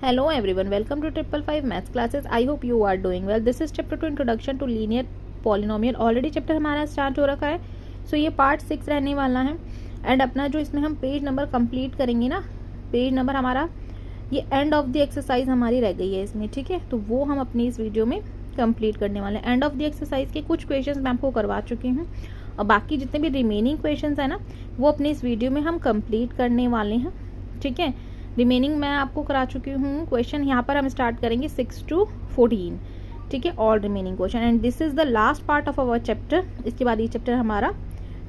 Hello everyone, welcome to 555 Maths classes. I hope you are doing well. This is chapter 2 Introduction to Linear Polynomial. Already chapter हमारा start हो रखा है. सो ये part 6 रहने वाला है. एंड अपना जो इसमें हम पेज नंबर कंप्लीट करेंगे ना, पेज नंबर हमारा ये एंड ऑफ द एक्सरसाइज हमारी रह गई है इसमें. ठीक है, तो वो हम अपनी इस वीडियो में कंप्लीट करने वाले हैं. एंड ऑफ द एक्सरसाइज के कुछ क्वेश्चन मैं आपको करवा चुकी हूँ और बाकी जितने भी रिमेनिंग क्वेश्चन है ना वो अपनी इस वीडियो में हम कंप्लीट करने वाले हैं. ठीक है, रिमेनिंग मैं आपको करा चुकी हूँ क्वेश्चन. यहाँ पर हम स्टार्ट करेंगे 6 to 14. ठीक है, all remaining question and this is the last part of our chapter. इसके बाद ये चैप्टर हमारा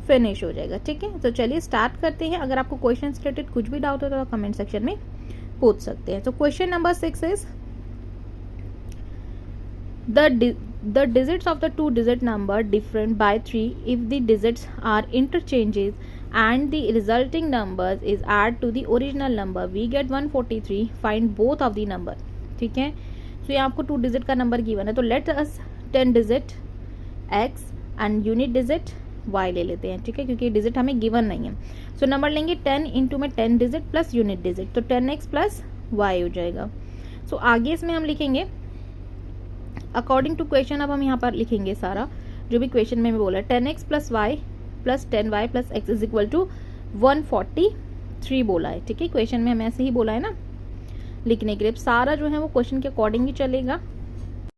फिनिश हो जाएगा. ठीक है, तो चलिए स्टार्ट करते हैं. अगर आपको क्वेश्चन रिलेटेड कुछ भी डाउट हो तो कमेंट सेक्शन में पूछ सकते हैं. तो question number 6 is the digits of the two digit number different by 3 if the digits are interchanges and the resulting numbers is add to the original number we get 143. find both of the number. ठीक है, तो ये आपको 2 digit का number given है. तो let us 10 digit x and unit digit y ले लेते हैं. ठीक है, क्योंकि डिजिट हमें गिवन नहीं है. सो नंबर लेंगे 10 इंटू में 10 डिजिट प्लस यूनिट डिजिट, तो 10x प्लस y हो जाएगा. सो आगे इसमें हम लिखेंगे अकॉर्डिंग टू क्वेश्चन. अब हम यहाँ पर लिखेंगे सारा जो भी क्वेश्चन में बोला है. 10x plus y plus 10y plus x is equal to 143 बोला है. ठीक है, क्वेश्चन में हमें ऐसे ही बोला है ना लिखने के लिए. सारा जो है वो क्वेश्चन के अकॉर्डिंग ही चलेगा.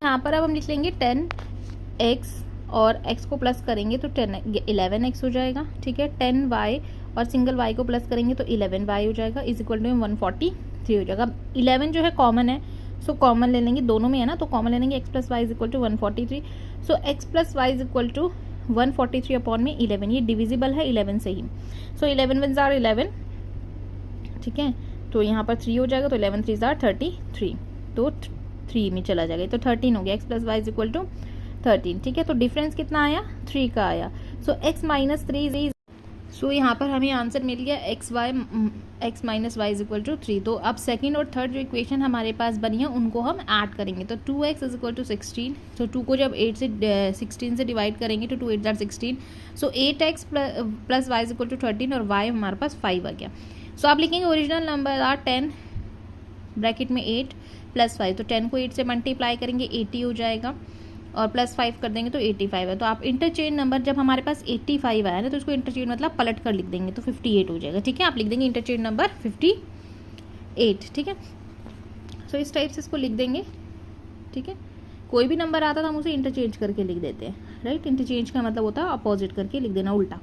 यहाँ पर अब हम लिख लेंगे 10x और x को प्लस करेंगे तो 11x हो जाएगा. ठीक है, 10y और सिंगल y को प्लस करेंगे तो 11y हो जाएगा इज इक्वल टू 143 हो जाएगा. 11 जो है कॉमन है, सो कॉमन ले लेंगे, दोनों में है ना, तो कॉमन ले लेंगे. x plus y is equal to 143. So x plus y is equal to 143 upon में 11. ये डिविजिबल है 11 से ही. सो 11 1 जार 11. ठीक है, तो यहाँ पर 3 हो जाएगा, तो 11 3 जार 33, तो 3 में चला जाएगा, तो 13 हो गया. x plus y is equal to 13. ठीक है, तो डिफरेंस कितना आया, 3 का आया. सो x माइनस 3 सो यहाँ पर हमें आंसर मिल गया x minus y is equal to 3. तो अब सेकंड और थर्ड जो इक्वेशन हमारे पास बनी है उनको हम ऐड करेंगे. तो 2x इज इक्वल टू 16. तो 2 को जब 8 से 16 से डिवाइड करेंगे तो 2 8 जार 16. So 8x plus y is equal to 13 और y हमारे पास 5 आ गया. सो आप लिखेंगे ओरिजिनल नंबर आर 10 ब्रैकेट में 8 प्लस 5. तो 10 को 8 से मल्टीप्लाई करेंगे 80 हो जाएगा और प्लस 5 कर देंगे तो 85 है. तो आप इंटरचेंज नंबर जब हमारे पास 85 आया ना तो उसको इंटरचेंज मतलब पलट कर लिख देंगे तो 58 हो जाएगा. ठीक है, आप लिख देंगे इंटरचेंज नंबर 58. ठीक है, सो इस टाइप से इसको लिख देंगे. ठीक है, कोई भी नंबर आता था हम उसे इंटरचेंज करके लिख देते हैं. राइट, इंटरचेंज का मतलब होता है अपोजिट करके लिख देना, उल्टा.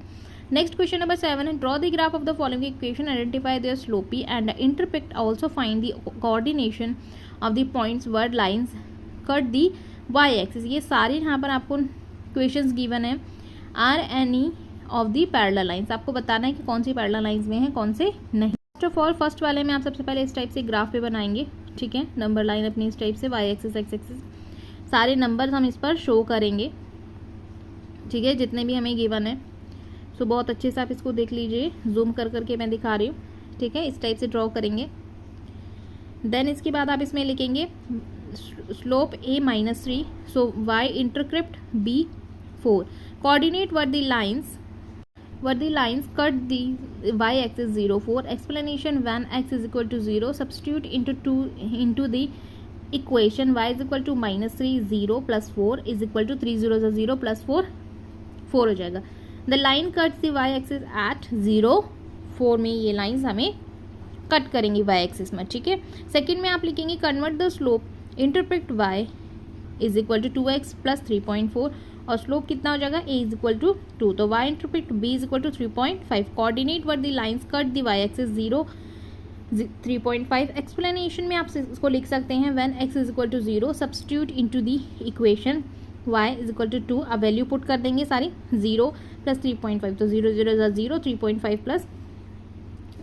नेक्स्ट क्वेश्चन नंबर 7 है draw the graph of the following equation, identify their slopes and interpret, also find the coordination of the points where lines cut the y axis. ये सारे यहाँ पर आपको क्वेश्चंस गिवन है. Are any of the parallel lines, आपको बताना है कि कौन सी पैरेलल लाइंस में है कौन से नहीं. फर्स्ट ऑफ ऑल फर्स्ट वाले में आप सबसे पहले इस टाइप से ग्राफ पे बनाएंगे. ठीक है, नंबर लाइन अपनी इस टाइप से वाई एक्सिस एक्स एक्सिस सारे नंबर्स हम इस पर शो करेंगे. ठीक है, जितने भी हमें गिवन है. सो बहुत अच्छे से आप इसको देख लीजिए, जूम कर करके मैं दिखा रही हूँ. ठीक है, इस टाइप से ड्रॉ करेंगे. देन इसके बाद आप इसमें लिखेंगे slope a minus 3. So y intercept b 4. Coordinate where the lines cut the y axis 0 4. Explanation when x is equal to 0 substitute into the equation y is equal to minus 3 0 plus 4 is equal to 3 0 0 plus 4 4 हो जाएगा. The line cuts the y axis at 0 4 में ये lines हमें cut करेंगी y axis में. ठीक है, second में आप लिखेंगे convert the slope interpret y is equal to 2x plus 3.4 और स्लोप कितना हो जाएगा a इज इक्वल टू 2. तो y interpret b is equal to 3.5. Coordinate where the lines cut the y axis 0 3.5. Explanation में आप इसको लिख सकते हैं when x is equal to 0 substitute into the equation y is equal to 2. अब value put कर देंगे सारी 0 प्लस 3.5, तो 0 0 0 3.5 प्लस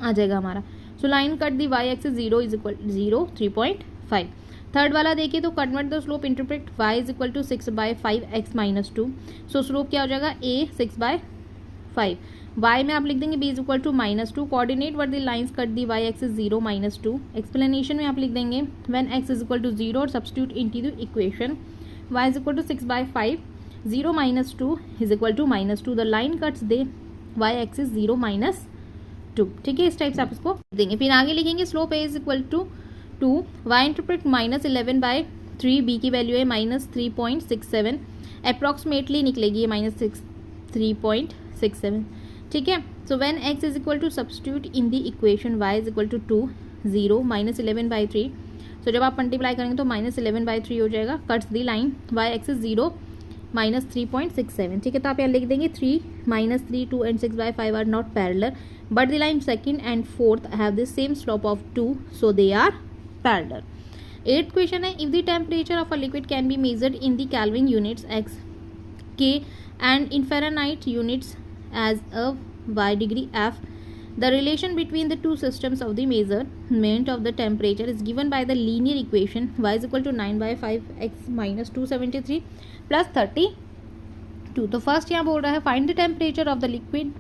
आ जाएगा हमारा. So line cut the y axis 0 is equal 0 3.5. Third वाला देखिए तो convert the slope interpret y is equal to 6/5x minus 2. So slope क्या हो जाएगा a 6/5. y में आप लिख देंगे b is equal to minus 2. Coordinate where the lines cut the y axis 0 minus 2. Explanation में आप लिख देंगे when x is equal to 0 और substitute into the equation y is equal to 6/5 0 minus 2 is equal to minus 2. The line cuts the y axis 0 minus 2. ठीक है, इस type से आप इसको देंगे. फिर आगे लिखेंगे slope a is equal to 2, y interpret -11/3, b की वैल्यू है -3.67, अप्रॉक्सीमेटली निकलेगी ये -3.67, ठीक है। So when x is equal to substitute in the equation y is equal to 2, 0, -11/3, सो जब आप मल्टीप्लाई करेंगे तो -11/3 हो जाएगा, cuts the line, y axis 0, -3.67, ठीक है। तो आप यहाँ लिख देंगे 3, -3, 2 and 6/5 are not parallel, but the line second and fourth have the same slope of 2, so they are parallel. Eighth question है, if the temperature of a liquid can be measured in the Kelvin units x, k and in Fahrenheit units as a y degree f, the relation between the two systems of the measurement of the temperature is given by the linear equation y is equal to 9/5x minus 273 plus 32. तो first यहाँ बोल रहा है find the temperature of the liquid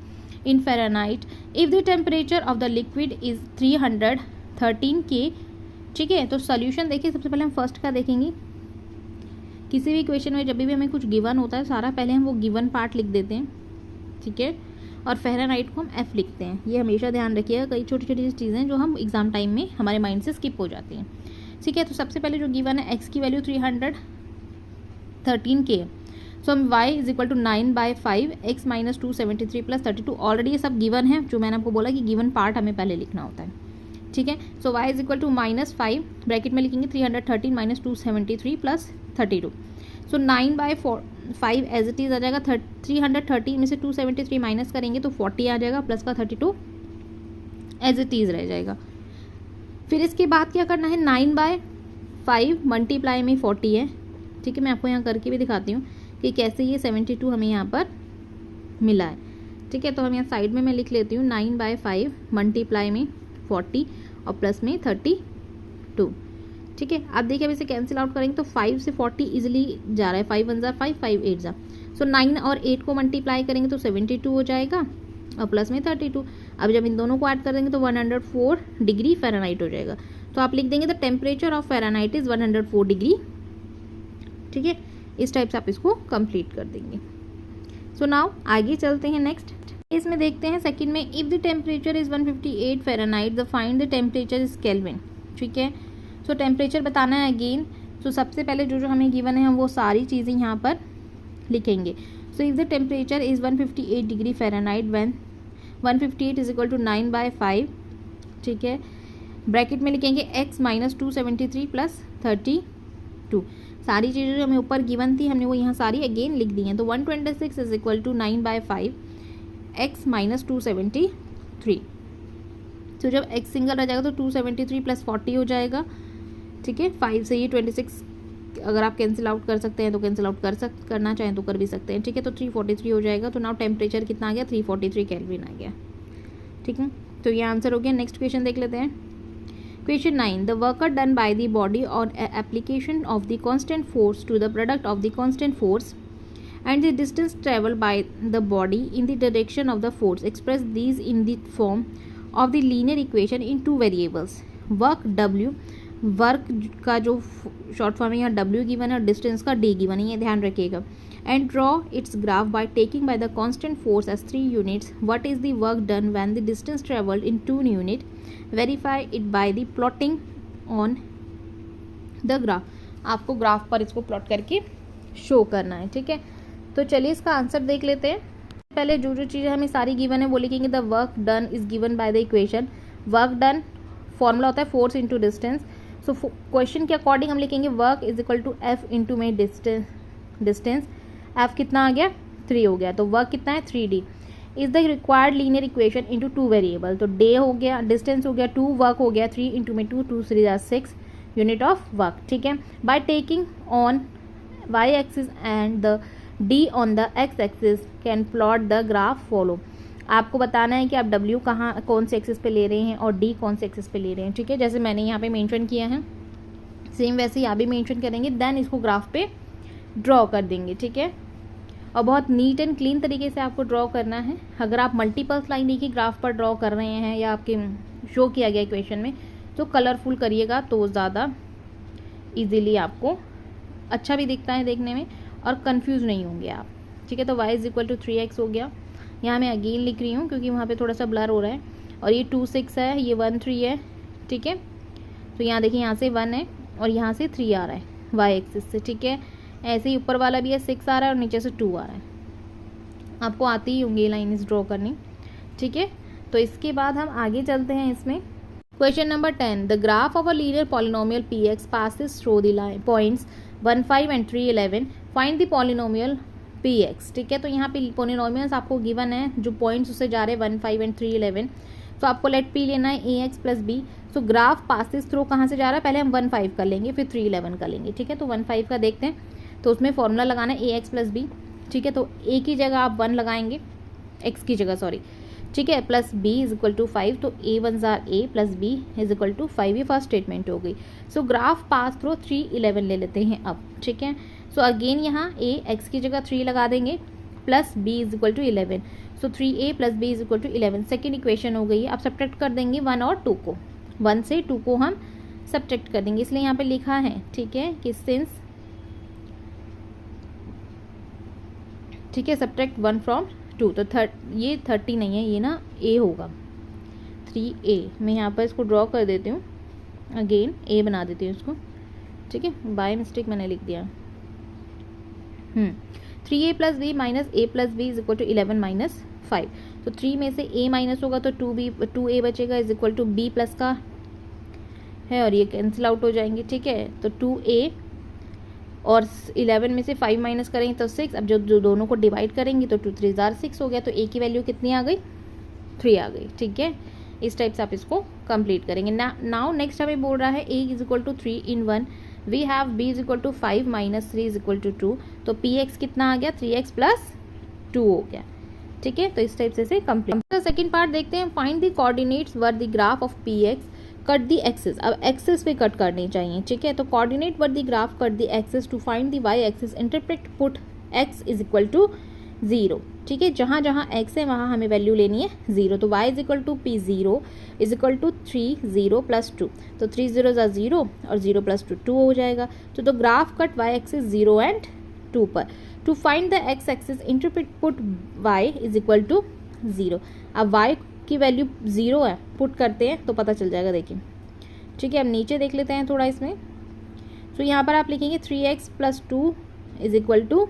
in Fahrenheit if the temperature of the liquid is 313 K, ठीक है। तो solution देखिए, सबसे पहले हम फर्स्ट का देखेंगे। किसी भी क्वेश्चन में जब भी हमें कुछ गिवन होता है, सारा पहले हम वो गिवन पार्ट लिख देते हैं, ठीक है, और फ़ारेनहाइट को हम F लिखते हैं। ये हमेशा ध्यान रखिएगा, कई छोटी छोटी चीज़ें जो हम एग्जाम टाइम में हमारे माइंड से स्किप हो जाती हैं, ठीक है। तो सबसे पहले जो गिवन है x की वैल्यू 313 K, सो हम y is equal to 9/5 x minus 273 plus 32, already ये सब गिवन है, जो मैंने आपको बोला कि गिवन पार्ट हमें पहले लिखना होता है, ठीक है। So y is equal to -5 bracket में लिखेंगे 313 minus 273 plus 32, so 9/5 as it is आ जाएगा। 313 में से 273 माइनस करेंगे तो 40 आ जाएगा, प्लस का 32 एज इट इज़ रह जाएगा। फिर इसके बाद क्या करना है, 9/5 मल्टीप्लाई में 40 है, ठीक है। मैं आपको यहाँ करके भी दिखाती हूँ कि कैसे ये 72 हमें यहाँ पर मिला है, ठीक है। तो हम यहाँ साइड में मैं लिख लेती हूँ 9/5 मल्टीप्लाई में 40 और प्लस में 32, ठीक है। अब देखिए अब इसे कैंसिल आउट करेंगे तो 5 से 40 इजीली जा रहा है, 5 1 जार 5, 5 8 जार, सो 9 और 8 को मल्टीप्लाई करेंगे तो 72 हो जाएगा और प्लस में 32। अब जब इन दोनों को ऐड कर देंगे तो 104 डिग्री फ़ारेनहाइट हो जाएगा। तो आप लिख देंगे the temperature of Fahrenheit is 104 degree, ठीक है। इस टाइप से आप इसको कंप्लीट कर देंगे। सो नाउ आगे चलते हैं नेक्स्ट। इसमें देखते हैं सेकंड में, if the temperature is 158 Fahrenheit the find the temperature is kelvin, ठीक है। सो टेम्परेचर बताना है अगेन। सो सबसे पहले जो जो हमें गिवन है हम वो सारी चीज़ें यहाँ पर लिखेंगे। So if the temperature is 158 degree Fahrenheit when 158 is equal to 9/5, ठीक है। ब्रैकेट में लिखेंगे x माइनस 273 प्लस 32, सारी चीज़ें जो हमें ऊपर गिवन थी हमने वो यहाँ सारी अगेन लिख दी हैं। तो 126 is equal to 9/5 x minus 273, तो जब x सिंगल रह जाएगा तो 273 प्लस 40 हो जाएगा, ठीक है। 5 से ये 26 अगर आप कैंसिल आउट कर सकते हैं तो कैंसिल आउट करना चाहें तो कर भी सकते हैं, ठीक है। तो 343 हो जाएगा। तो नाउ टेम्परेचर कितना आ गया, 343 केल्विन आ गया, ठीक है। तो ये आंसर हो गया। नेक्स्ट क्वेश्चन देख लेते हैं। Question 9. The worker done by the body on application of the constant force to the product of the constant force and the distance traveled by the body in the direction of the force. Express these in the form of the linear equation in two variables. Work W, work का जो short form है यहाँ W given है और distance का D given है, ये ध्यान रखिएगा। And draw its graph by taking by the constant force as 3 units. What is the work done when the distance traveled in 2 units? Verify it by the plotting on the graph. आपको graph पर इसको plot करके show करना है, ठीक है। तो चलिए इसका आंसर देख लेते हैं। पहले जो जो चीज़ें हमें सारी गिवन है वो लिखेंगे। The work done is given by the equation. Work done formula होता है force into distance. So question के अकॉर्डिंग हम लिखेंगे work is equal to F into में डिस्टेंस। एफ कितना आ गया, 3 हो गया, तो वर्क कितना है 3D। Is the required linear equation into 2 variable. तो डे हो गया, डिस्टेंस हो गया 2, वर्क हो गया 3 इंटू में 2, 2 3 = 6 यूनिट ऑफ वर्क, ठीक है। By taking on y axis and the d on the x axis can plot the graph follow. आपको बताना है कि आप w कहाँ कौन से एक्सिस पे ले रहे हैं और d कौन से एक्सिस पे ले रहे हैं, ठीक है। जैसे मैंने यहाँ पे मेंशन किया है सेम वैसे ही आप भी मेंशन करेंगे, देन इसको ग्राफ पे ड्रॉ कर देंगे, ठीक है। और बहुत नीट एंड क्लीन तरीके से आपको ड्रॉ करना है। अगर आप मल्टीपल्स लाइन एक ही ग्राफ पर ड्रॉ कर रहे हैं या आपके शो किया गया इक्वेशन में तो कलरफुल करिएगा तो ज़्यादा इजीली आपको अच्छा भी दिखता है देखने में और कंफ्यूज नहीं होंगे आप, ठीक है। तो y is equal to 3x हो गया। यहाँ मैं अगेन लिख रही हूँ क्योंकि वहाँ पे थोड़ा सा ब्लर हो रहा है। और ये 2 6 है, ये 1 3 है, ठीक है। तो यहाँ देखिए यहाँ से 1 है और यहाँ से 3 आ रहा है वाई एक्सिस से, ठीक है। ऐसे ही ऊपर वाला भी है 6 आ रहा है और नीचे से 2 आ रहा है। आपको आती ही होंगी लाइन ड्रॉ करनी, ठीक है। तो इसके बाद हम आगे चलते हैं इसमें। Question number 10, the graph of a linear polynomial P x passes through the line points 1, 5 and 3, 11, find the polynomial P x, ठीक है। तो यहाँ पे पॉलिनोमियल्स आपको गिवन है, जो पॉइंट्स उससे जा रहे हैं 1, 5 एंड 3, 11। तो आपको लेट पी लेना है A x plus B. So graph passes through कहाँ से जा रहा है, पहले हम 1, 5 कर लेंगे, फिर 3, 11 कर लेंगे, ठीक है। तो 1, 5 का देखते हैं। तो उसमें फॉर्मूला लगाना है ए एक्स प्लस बी, ठीक है। तो ए की जगह आप 1 लगाएंगे, एक्स की जगह सॉरी, ठीक है, plus b is equal to 5। तो ए 1 जार a plus b is equal to 5, ये फर्स्ट स्टेटमेंट हो गई। सो ग्राफ पास थ्रू 3, 11 ले लेते हैं अब, ठीक है। सो अगेन यहाँ ए एक्स की जगह 3 लगा देंगे, plus b is equal to 11। So 3a plus b is equal to 11, second equation हो गई है। अब सब्ट्रैक्ट कर देंगे 1 और 2 को, 1 से 2 को हम सब्ट्रैक्ट कर देंगे, इसलिए यहाँ पे लिखा है, ठीक है, कि सिंस, ठीक है, सब्ट्रैक्ट 1 फ्रॉम 2। तो ये 30 नहीं है, ये ना a होगा, 3a। मैं यहाँ पर इसको ड्रॉ कर देती हूँ, अगेन a बना देती हूँ इसको, ठीक है, बाय मिस्टेक मैंने लिख दिया। 3a plus b minus a plus b is equal to 11 minus 5। तो 3 में से a माइनस होगा तो 2a बचेगा is equal to b plus का है, और ये कैंसिल आउट हो जाएंगे, ठीक है। तो 2a और 11 में से 5 माइनस करेंगे तो 6। अब जो दोनों को डिवाइड करेंगे तो 2, 3 जार 6 हो गया। तो a की वैल्यू कितनी आ गई, 3 आ गई, ठीक है। इस टाइप से आप इसको कंप्लीट करेंगे। नाउ नेक्स्ट हमें बोल रहा है a is equal to 3 in 1, we have b is equal to 5 minus 3 is equal to 2। तो px कितना आ गया, 3x प्लस 2 हो गया, ठीक है। तो इस टाइप से कंप्लीट। तो सेकंड पार्ट देखते हैं, find the coordinates where the graph of px, cut the axis. अब एक्सिस पे कट करनी चाहिए, ठीक है। तो coordinate where the graph, cut the axis, to find the y axis, interpret put x is equal to 0, ठीक है। जहाँ जहाँ x है वहाँ हमें वैल्यू लेनी है 0। तो y is equal to p 0 is equal to 3, 0 plus 2। तो 3 0 ज़ा 0 और 0 प्लस 2 2 हो जाएगा। तो the graph cut y axis 0 and 2 पर। To find the x axis, interpret put y is equal to 0। अब y की वैल्यू 0 है, पुट करते हैं तो पता चल जाएगा, देखिए, ठीक है। अब नीचे देख लेते हैं थोड़ा इसमें। तो यहाँ पर आप लिखेंगे 3x plus 2 is equal to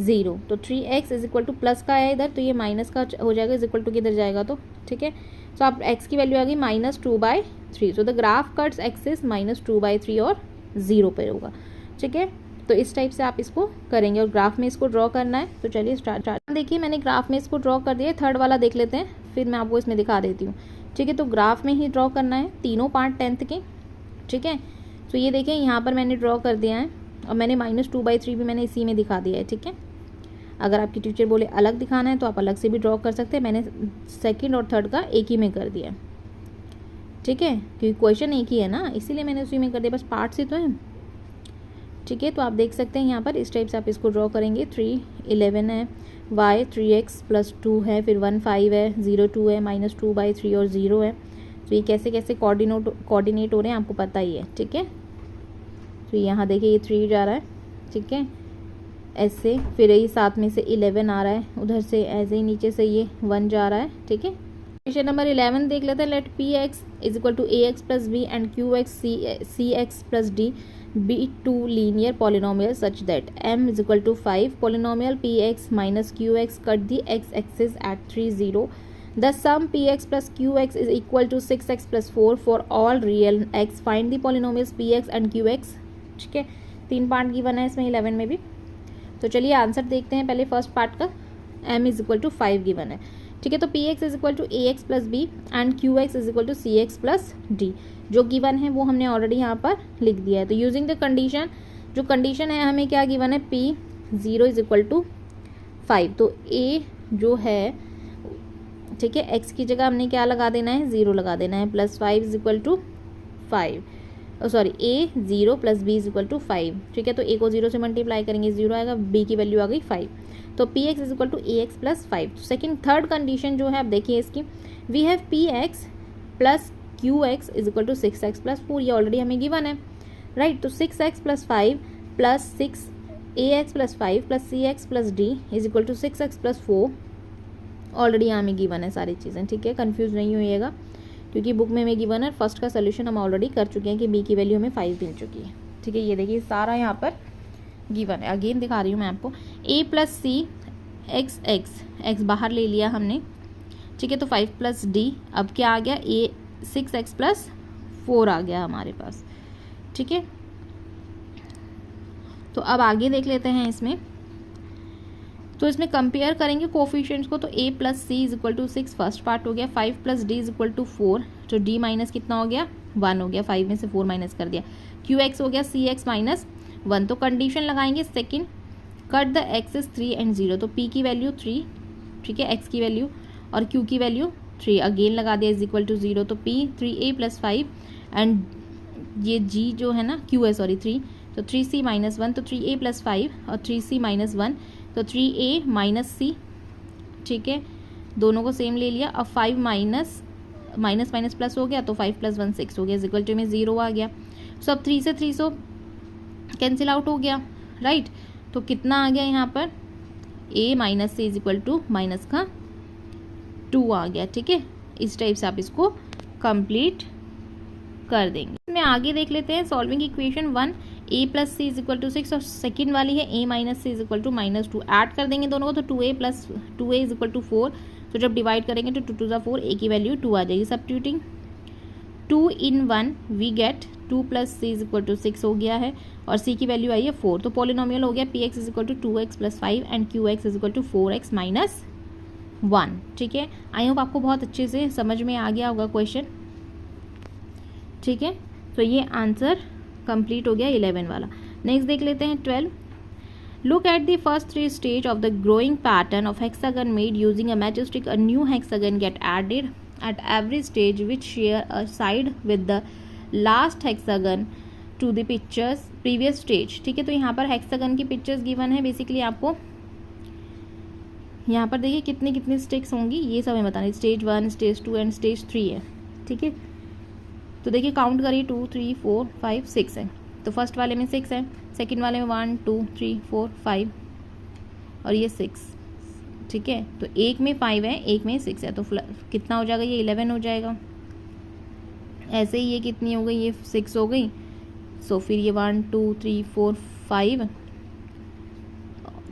0। तो 3x is equal two plus का है इधर, तो ये माइनस का हो जाएगा, इज इक्वल टू किधर जाएगा, तो ठीक है। तो आप x की वैल्यू आ गई -2/3। So the graph cuts axis -2/3 और 0 पे होगा, ठीक है। तो इस टाइप से आप इसको करेंगे और ग्राफ में इसको ड्रॉ करना है। तो चलिए स्टार्ट। देखिए मैंने ग्राफ में इसको ड्रॉ कर दिया है। थर्ड वाला देख लेते हैं, फिर मैं आपको इसमें दिखा देती हूँ, ठीक है। तो ग्राफ में ही ड्रॉ करना है, तीनों पार्ट 10th के, ठीक है। तो ये देखें यहाँ पर मैंने ड्रॉ कर दिया है और मैंने -2/3 भी मैंने इसी में दिखा दिया है, ठीक है। अगर आपकी टीचर बोले अलग दिखाना है तो आप अलग से भी ड्रॉ कर सकते हैं। मैंने सेकंड और थर्ड का एक ही में कर दिया, ठीक है, क्योंकि क्वेश्चन एक ही है ना, इसीलिए मैंने उसी में कर दिया, बस पार्ट्स ही तो है, ठीक है। तो आप देख सकते हैं यहाँ पर इस टाइप से आप इसको ड्रॉ करेंगे। 3, 11 है, y 3x प्लस 2 है, फिर 1, 5 है, 0, 2 है, -2/3 और 0 है। तो ये कैसे कैसे कोऑर्डिनेट हो रहे हैं आपको पता ही है, ठीक है। तो यहाँ देखिए ये 3 जा रहा है, ठीक है, ऐसे, फिर ये साथ में से 11 आ रहा है, उधर से ऐसे ही नीचे से ये 1 जा रहा है, ठीक है। क्वेश्चन नंबर 11 देख लेते हैं। Let p x is equal to a x plus b and q x c x plus d be two linear polynomials such that m is equal to 5. Polynomial px minus qx cut the x-axis at 3, 0. The sum px plus qx is equal to 6x plus 4 for all real x. Find the polynomials px and qx, ठीक है। 3 part given है इसमें 11 में भी। तो चलिए answer देखते हैं पहले फर्स्ट पार्ट का। m is equal to 5 given है, ठीक है। तो px is equal to ax plus b and qx is equal to cx plus d, जो गिवन है वो हमने ऑलरेडी यहाँ पर लिख दिया है। तो यूजिंग द कंडीशन, जो कंडीशन है हमें क्या गिवन है, p0 इज इक्वल टू 5। तो a जो है, ठीक है, x की जगह हमने क्या लगा देना है, 0 लगा देना है, plus 5 is equal to 5, sorry a 0 plus b is equal to 5, ठीक है। तो a को 0 से मल्टीप्लाई करेंगे 0 आएगा, b की वैल्यू आ गई 5। तो px is equal to ax plus 5। Second third condition जो है आप देखिए इसकी, we have px plus qx is equal to 6x plus 4, ये ऑलरेडी हमें गिवन है, राइट। तो 6x plus 5 plus 6 ax plus 5 plus cx plus d is equal to 6x plus 4, already यहाँ हमें गिवन है सारी चीज़ें, ठीक है, कन्फ्यूज नहीं होइएगा, क्योंकि बुक में हमें गिवन है, फर्स्ट का सोल्यूशन हम ऑलरेडी कर चुके हैं कि बी की वैल्यू हमें 5 मिल चुकी है। ठीक है, ये देखिए सारा यहाँ पर गिवन है। अगेन दिखा रही हूँ मैं आपको, a plus c x x बाहर ले लिया हमने। ठीक है, तो 5 प्लस डी, अब क्या आ गया, a 6x प्लस 4 आ गया हमारे पास। ठीक है, तो अब आगे देख लेते हैं इसमें। तो इसमें कंपेयर करेंगे कोफिशिएंट्स को, तो a plus c is equal to 6 first part हो गया, 5 plus d is equal to 4, तो d माइनस कितना हो गया, 1 हो गया, 5 में से 4 माइनस कर दिया, qx हो गया cx माइनस 1। तो कंडीशन लगाएंगे second, cut the axes 3 and 0, तो p की वैल्यू 3, ठीक है, x की वैल्यू, और q की वैल्यू 3, अगेन लगा दिया इज इक्वल टू 0, तो p 3a प्लस 5 एंड ये g जो है ना q है, सॉरी 3, तो 3c माइनस 1, तो 3a प्लस 5 और 3c माइनस 1, तो 3a माइनस c। ठीक है, दोनों को सेम ले लिया। अब 5 माइनस माइनस प्लस हो गया, तो 5 प्लस 1 6 हो गया, इज इक्वल टू में 0 आ गया। सो अब 3 से 300 कैंसिल आउट हो गया, राइट। तो कितना आ गया यहाँ पर, a minus c is equal to minus का 2 आ गया। ठीक है, इस टाइप से आप इसको कंप्लीट कर देंगे। इसमें आगे देख लेते हैं solving equation 1, a plus c is equal to 6 और सेकेंड वाली है a minus c is equal to minus 2, add कर देंगे दोनों को, तो 2a plus 2a is equal to 4, तो जब डिवाइड करेंगे तो 2 2 4, a की वैल्यू 2 आ जाएगी। Substituting 2 in 1 we get 2 plus c is equal to 6 हो गया है, और c की वैल्यू आई है 4, तो पॉलिनोमियल हो गया px is equal to 2x plus 5 and qx is equal to 4x minus 1। ठीक है, आई होप आपको बहुत अच्छे से समझ में आ गया होगा क्वेश्चन। ठीक है, तो ये आंसर कंप्लीट हो गया 11 वाला। नेक्स्ट देख लेते हैं 12। Look at the first 3 stage of the growing pattern of hexagon made using a matchstick. A new hexagon get added at every stage which share a side with the last hexagon to the pictures previous stage। ठीक है, तो यहाँ पर hexagon की pictures given है। Basically आपको यहाँ पर देखिए कितनी कितनी स्टिक्स होंगी, ये सब हमें बताना है। स्टेज 1, स्टेज 2 एंड स्टेज 3 है। ठीक है, तो देखिए काउंट करिए 2 3 4 5 6 है, तो फर्स्ट वाले में 6 है, सेकेंड वाले में 1 2 3 4 5 और ये 6। ठीक है, तो एक में 5 है, एक में 6 है, तो कितना हो जाएगा, ये 11 हो जाएगा। ऐसे ही ये कितनी हो गई, ये 6 हो गई। सो फिर ये 1 2 3 4 5,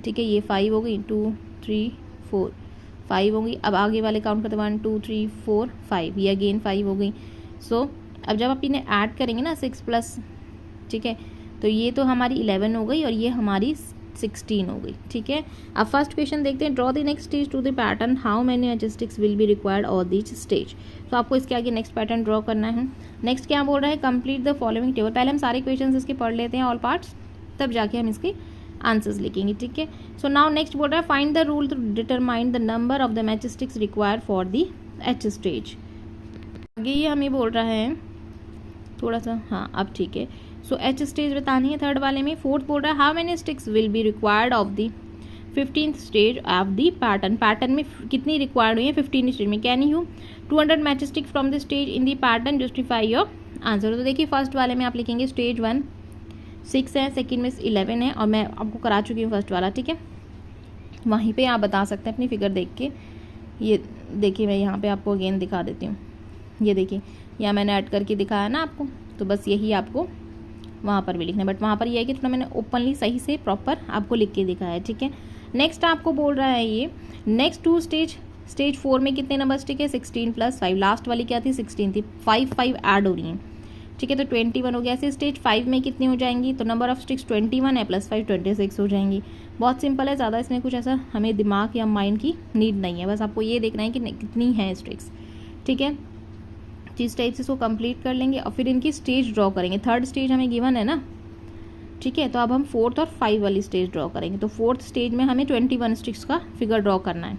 ठीक है, ये 5 हो गई, 2 3 4 5 हो गई। अब आगे वाले काउंट करते 1 2 3 4 5, ये अगेन 5 हो गई। सो अब जब आप इन्हें ऐड करेंगे ना 6 प्लस, ठीक है, तो ये तो हमारी 11 हो गई और ये हमारी 16 हो गई। ठीक है, अब फर्स्ट क्वेश्चन देखते हैं। Draw the next stage to the pattern, how many matchsticks will be required on this stage. तो आपको इसके आगे नेक्स्ट पैटर्न ड्रॉ करना है। नेक्स्ट क्या बोल रहा है, कंप्लीट द फॉलोइंग टेबल। पहले हम सारे क्वेश्चन इसके पढ़ लेते हैं ऑल पार्ट्स, तब जाके हम इसके आंसर्स लिखेंगे। ठीक है, सो नाउ नेक्स्ट बोल रहा है find the rule to determine the number of the matchsticks required for the एच स्टेज। आगे ये हमें बोल रहा है थोड़ा सा, हाँ अब ठीक है। सो एच स्टेज बतानी है थर्ड वाले में। फोर्थ बोल रहा है how many sticks will be required of the 15th stage of the pattern. Pattern में कितनी रिक्वायर्ड हुई है 15 स्टेज में। Can you 200 match stick from the stage in the pattern, justify your answer. तो देखिए फर्स्ट वाले में आप लिखेंगे स्टेज 1 6 है, सेकेंड में 11 है, और मैं आपको करा चुकी हूँ फर्स्ट वाला। ठीक है, वहीं पर आप बता सकते हैं अपनी फिगर देख के। ये देखिए मैं यहाँ पर आपको अगेन दिखा देती हूँ, ये देखिए यहाँ मैंने ऐड करके दिखाया ना आपको, तो बस यही आपको वहाँ पर भी लिखना है, बट वहाँ पर ये है कि थोड़ा मैंने ओपनली सही से प्रॉपर आपको लिख के दिखाया है। ठीक है, नेक्स्ट आपको बोल रहा है ये नेक्स्ट 2 स्टेज। स्टेज 4 में कितने नंबर स्टिक है 16 प्लस 5, लास्ट वाली क्या थी 16 थी, 5 5 ऐड हो रही हैं। ठीक है, तो 21 हो गया। ऐसे स्टेज 5 में कितनी हो जाएंगी, तो नंबर ऑफ स्टिक्स 21 है प्लस 5 26 हो जाएंगी। बहुत सिंपल है, ज़्यादा इसमें कुछ ऐसा हमें दिमाग या माइंड की नीड नहीं है, बस आपको ये देखना है कि कितनी है स्टिक्स। ठीक है, इस टाइप से इसको कंप्लीट कर लेंगे और फिर इनकी स्टेज ड्रॉ करेंगे। थर्ड स्टेज हमें गिवन है ना, ठीक है, तो अब हम 4th और 5 वाली स्टेज ड्रॉ करेंगे। तो 4th स्टेज में हमें 21 स्टिक्स का फिगर ड्रॉ करना है।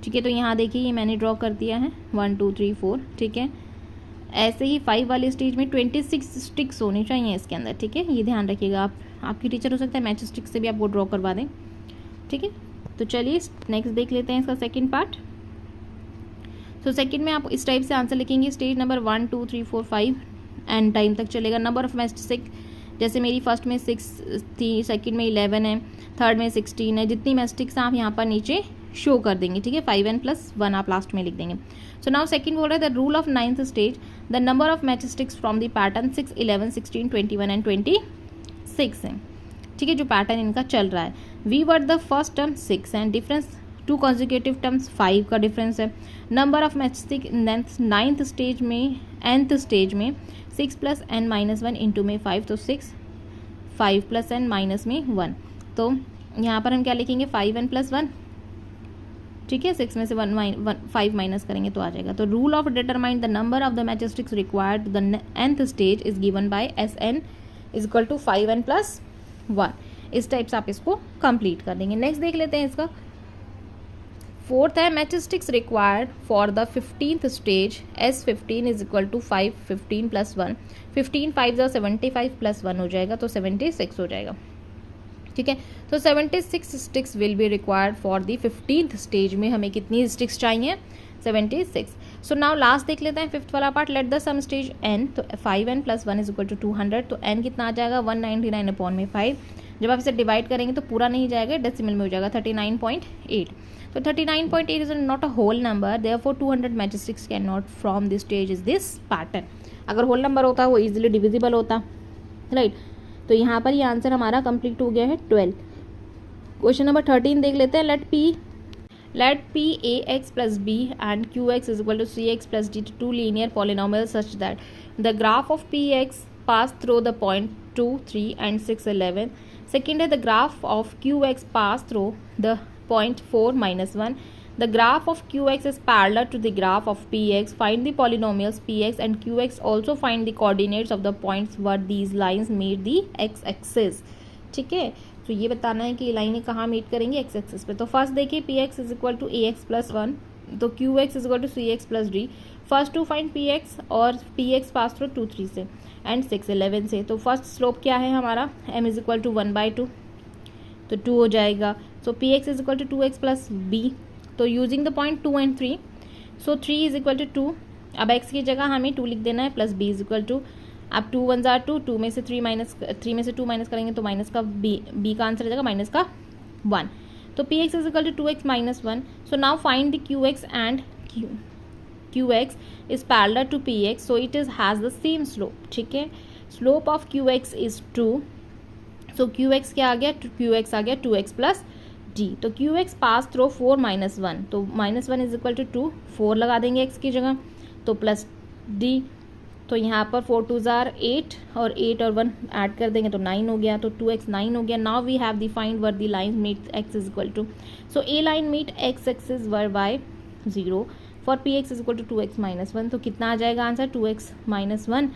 ठीक है, तो यहाँ देखिए ये मैंने ड्रॉ कर दिया है 1 2 3 4। ठीक है, ऐसे ही 5 वाली स्टेज में 26 स्टिक्स होनी चाहिए इसके अंदर। ठीक है, ये ध्यान रखिएगा, आपकी टीचर हो सकता है मैच स्टिक से भी आपको ड्रॉ करवा दें। ठीक है, तो चलिए नेक्स्ट देख लेते हैं इसका सेकेंड पार्ट। तो सेकंड में आप इस टाइप से आंसर लिखेंगे स्टेज नंबर 1 2 3 4 5 एंड टाइम तक चलेगा। नंबर ऑफ मैचस्टिक, जैसे मेरी फर्स्ट में 6 थी, सेकंड में 11 है, थर्ड में 16 है, जितनी मैचस्टिक्स आप यहाँ पर नीचे शो कर देंगे, ठीक है। 5n+1 आप लास्ट में लिख देंगे। सो नाउ सेकंड बोल रहा है the rule of 9th stage, the number of matchsticks from the pattern 6, 11, 16, 21 and 26 है, ठीक है, जो पैटर्न इनका चल रहा है। We were the first term 6 and difference two consecutive terms 5 का डिफरेंस है। Number of matchstick 9th stage में, nth स्टेज में 6 + n-1 इंटू में 5, तो 6, 5 + n माइनस में 1, तो यहाँ पर हम क्या लिखेंगे 5n+1, ठीक है। 6 में से 5 माइनस करेंगे तो आ जाएगा। तो rule of determine the number of the matchsticks required the nth stage is given by Sn = 5n+1। इस टाइप से आप इसको कंप्लीट कर देंगे। नेक्स्ट देख लेते हैं इसका। फोर्थ है matchsticks required for the 15th stage S15 = 5, 15 + 1, 15 5 = 75 + 1 हो जाएगा, तो 76 हो जाएगा, ठीक है। तो 76 sticks will be required for the 15th stage में हमें कितनी स्टिक्स चाहिए 76। सो नाउ लास्ट देख लेते हैं फिफ्थ वाला part. Let the sum stage n, तो 5n+1 = 200, तो n कितना आ जाएगा 199/5। जब आप इसे डिवाइड करेंगे तो पूरा नहीं जाएगा, डेसिमल में हो जाएगा 39.8। तो 39.8 is not a whole number, therefore 200 matchsticks can not from this stage is this pattern. अगर होल नंबर होता वो इजीली डिविजिबल होता, राइट। तो यहाँ पर ये आंसर हमारा कंप्लीट हो गया है 12। क्वेश्चन नंबर 13 देख लेते हैं। Let p ax + b and qx = cx + d two linear polynomials such that the graph of px pass through the point 2, 3 and 6, 11. Second है the graph of qx pass through the point 4, -1. The graph of qx is parallel to the graph of px. Find the polynomials px and qx. Also find the coordinates of the points where these lines meet the x-axis. ठीक है, तो ये बताना है कि लाइनें कहाँ meet करेंगी एक्स एक्सिस पे। तो फर्स्ट देखिए px = ax + 1, तो qx = cx + d। First to find px, और px पास थ्रू 2, 3 से एंड 6, 11 से। तो फर्स्ट स्लोप क्या है हमारा m = 1/2, तो 2 हो जाएगा। सो px = 2x + b, तो यूजिंग द पॉइंट 2 and 3, सो 3 = 2। अब x की जगह हमें 2 लिख देना है, प्लस b = अब 2 1 = 2, 2 में से 3 में से 2 माइनस करेंगे तो माइनस का b का आंसर आ जाएगा माइनस का 1। तो px = 2x - 1। So now find the qx and qx is parallel to px, so it is has the same slope, ठीक है। Slope of qx is 2, so qx क्या आ गया, qx आ गया 2x + d। तो qx pass through 4 - 1, तो -1 = 2, 4 लगा देंगे x की जगह, तो प्लस d। तो यहाँ पर 4 2 = 8, और 8 और 1 ऐड कर देंगे तो 9 हो गया, तो 2x 9 हो गया। Now we have defined where the line meet x = so a line meet x axis where y 0 for px = 2x - 1, तो कितना आ जाएगा आंसर 2x - 1।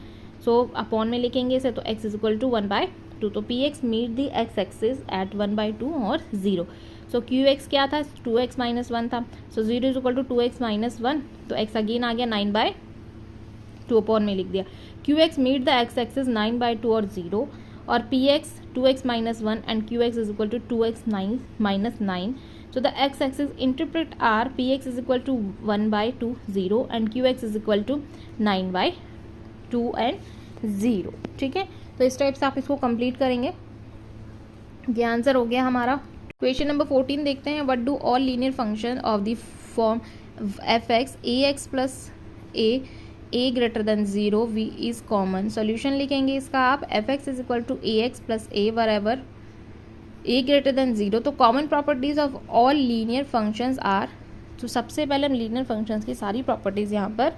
सो अपॉन में लिखेंगे इसे, तो x = 1/2, तो px meet the x axis at 1/2 और 0। सो qx क्या था 2x - 1 था, सो 0 = 2x - 1, तो x अगेन आ गया 9/2, अपॉन में लिख दिया। qx meet the x axis 9/2 और 0, और px 2x - 1 and qx = 2x - 9। So the x axis interpret are px = 1/2, 0 and qx = 9/2 and 0, ठीक है। तो इस टाइप से आप इसको कंप्लीट करेंगे। ये आंसर हो गया हमारा। क्वेश्चन नंबर 14 देखते हैं। What do all linear function of the form f(x) ax + a greater than 0 v is common। Solution लिखेंगे इसका आप f(x) = ax + a wherever a greater than 0। तो common properties of all linear functions are, तो सबसे पहले हम linear functions की सारी प्रॉपर्टीज यहाँ पर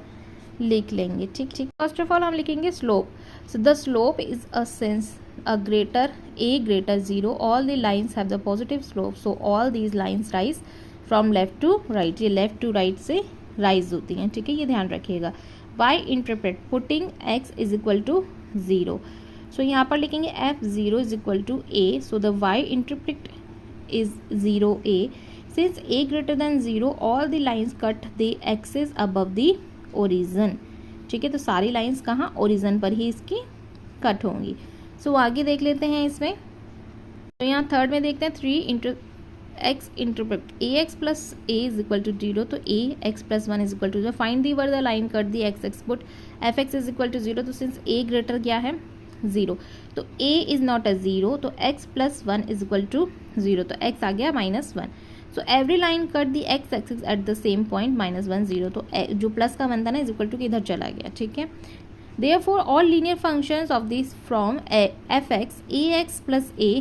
लिख लेंगे, ठीक। फर्स्ट ऑफ ऑल हम लिखेंगे slope. So the slope is a since a greater 0 all the lines have the positive slope, so all these lines rise from left to right। ये left to right से rise होती हैं, ठीक है, ये ध्यान रखिएगा। y interpret putting x = 0, सो यहाँ पर लिखेंगे f(0) = a, so the y interpret is 0a। since a greater than 0 all the lines cut the axis above the origin, ठीक है। तो सारी लाइंस कहाँ ओरिजिन पर ही इसकी कट होंगी। सो आगे देख लेते हैं इसमें। तो यहाँ थर्ड में देखते हैं 3 x इंटरप्रेट ax + a = 0, तो ax + 1 = 0। Find the were the line cut the x एक्सपुट f(x) = 0, तो सिंस a ग्रेटर क्या है 0, तो a इज़ नॉट अ 0, तो x + 1 = 0, तो x आ गया -1। So every line cut the x axis at the same point -1 0, तो जो प्लस का बनता ना इज इक्वल टू कि इधर चला गया, ठीक है। Therefore all linear functions of these from fx ax plus a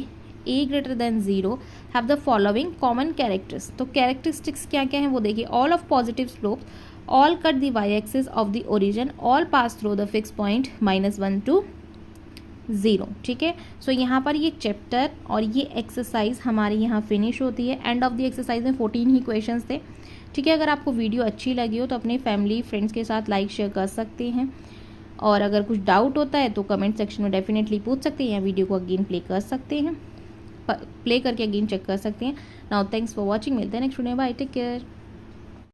greater than 0 have the following common characteristics. तो characteristics क्या क्या हैं वो देखिए, all of positive slopes, all cut the y-axis of the origin, all pass through the fixed point -1 to 0, ठीक है। सो यहाँ पर ये चैप्टर और ये एक्सरसाइज हमारी यहाँ फिनिश होती है। एंड ऑफ द एक्सरसाइज में 14 ही क्वेश्चंस थे, ठीक है। अगर आपको वीडियो अच्छी लगी हो तो अपने फैमिली फ्रेंड्स के साथ लाइक शेयर कर सकते हैं, और अगर कुछ डाउट होता है तो कमेंट सेक्शन में डेफिनेटली पूछ सकते हैं या वीडियो को अगेन प्ले कर सकते हैं, प्ले करके अगेन चेक कर सकते हैं। नाउ थैंक्स फॉर वॉचिंग, मिलते हैं next video, bye, take care.